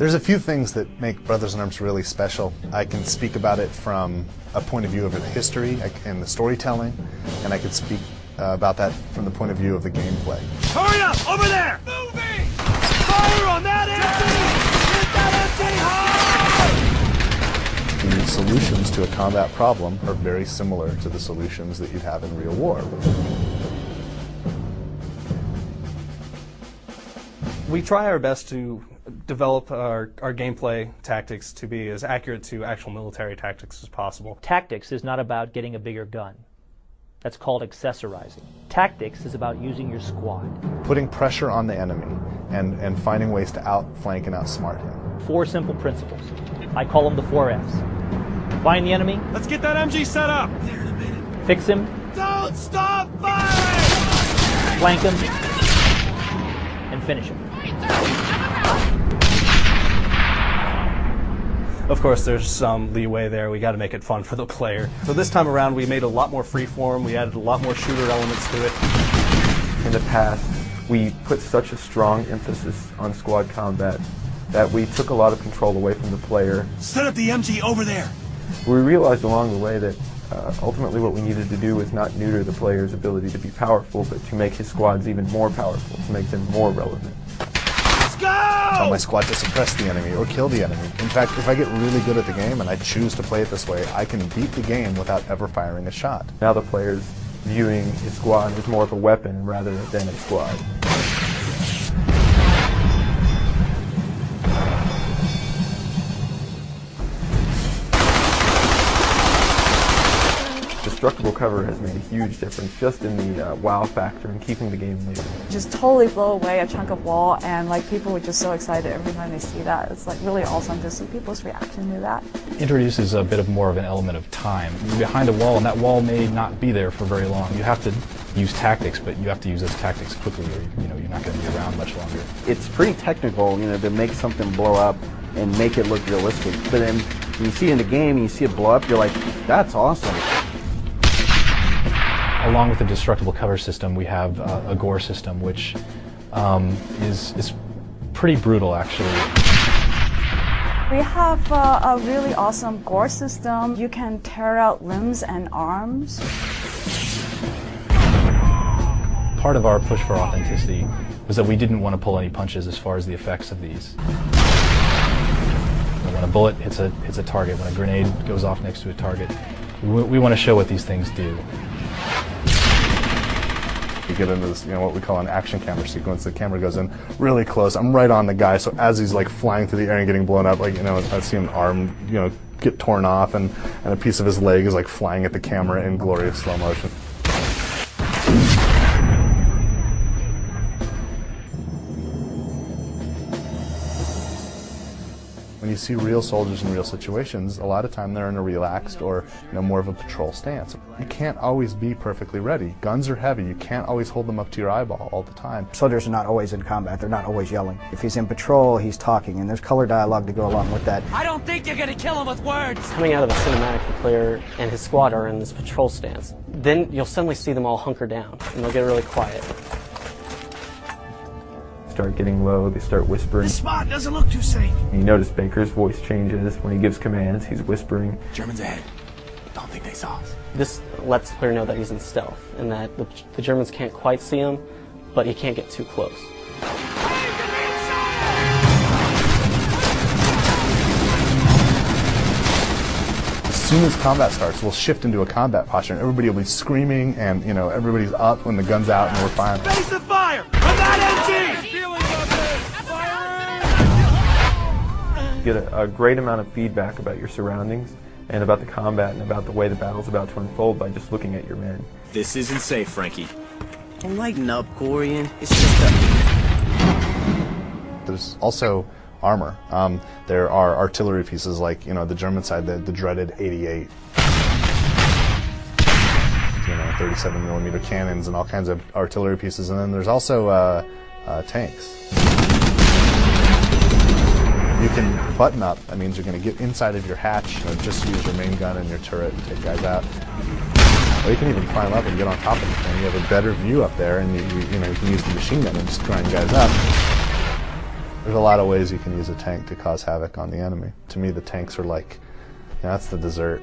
There's a few things that make Brothers in Arms really special. I can speak about it from a point of view of the history and the storytelling, and I could speak about that from the point of view of the gameplay. Hurry up! Over there! Moving! Fire on that empty! Hit that empty hard! The solutions to a combat problem are very similar to the solutions that you'd have in real war. We try our best to develop our gameplay tactics to be as accurate to actual military tactics as possible. Tactics is not about getting a bigger gun. That's called accessorizing. Tactics is about using your squad. Putting pressure on the enemy and finding ways to outflank and outsmart him. 4 simple principles. I call them the 4 F's. Find the enemy. Let's get that MG set up! Fix him. Don't stop firing! Flank him. And finish him. Of course, there's some leeway there. We got to make it fun for the player. So this time around, we made a lot more freeform. We added a lot more shooter elements to it. In the past, we put such a strong emphasis on squad combat that we took a lot of control away from the player. Set up the MG over there! We realized along the way that ultimately what we needed to do was not neuter the player's ability to be powerful, but to make his squads even more powerful, to make them more relevant. Go! Tell my squad to suppress the enemy or kill the enemy. In fact, if I get really good at the game and I choose to play it this way, I can beat the game without ever firing a shot. Now the player's viewing his squad as more of a weapon rather than a squad. Destructible cover has made a huge difference just in the wow factor and keeping the game moving. Just totally blow away a chunk of wall, and like people were just so excited every time they see that. It's like really awesome to see people's reaction to that. Introduces a bit of more of an element of time. You're behind a wall, and that wall may not be there for very long. You have to use tactics, but you have to use those tactics quickly, or you're not going to be around much longer. It's pretty technical, to make something blow up and make it look realistic. But then when you see it in the game and you see it blow up, you're like, that's awesome. Along with the destructible cover system, we have a gore system, which is pretty brutal, actually. We have a really awesome gore system. You can tear out limbs and arms. Part of our push for authenticity was that we didn't want to pull any punches as far as the effects of these. When a bullet hits a target, when a grenade goes off next to a target, we want to show what these things do. You get into this, what we call an action camera sequence. The camera goes in really close. I'm right on the guy, so as he's like flying through the air and getting blown up, I see an arm, get torn off, and a piece of his leg is like flying at the camera in glorious slow motion. When you see real soldiers in real situations, a lot of time they're in a relaxed or more of a patrol stance. You can't always be perfectly ready. Guns are heavy. You can't always hold them up to your eyeball all the time. Soldiers are not always in combat. They're not always yelling. If he's in patrol, he's talking, and there's color dialogue to go along with that. I don't think you're gonna kill him with words! Coming out of the cinematic, the player and his squad are in this patrol stance. Then you'll suddenly see them all hunker down, and they'll get really quiet. Start getting low, they start whispering. This spot doesn't look too safe. You notice Baker's voice changes. When he gives commands, he's whispering. Germans ahead. Don't think they saw us. This lets the player know that he's in stealth, and that the Germans can't quite see him, but he can't get too close. As soon as combat starts, we'll shift into a combat posture, and everybody will be screaming, and everybody's up when the gun's out, and we're firing. Face the fire! From that MG! You get a great amount of feedback about your surroundings and about the combat and about the way the battle's about to unfold by just looking at your men. This isn't safe, Frankie. Don't lighten up, Corian. It's just a... There's also armor. There are artillery pieces like, the German side, the dreaded 88. 37mm cannons and all kinds of artillery pieces. And then there's also tanks. You can button up. That means you're going to get inside of your hatch, just use your main gun and your turret and take guys out. Or you can even climb up and get on top of the thing. You have a better view up there, and you can use the machine gun and just grind guys up. There's a lot of ways you can use a tank to cause havoc on the enemy. To me, the tanks are like, that's the dessert.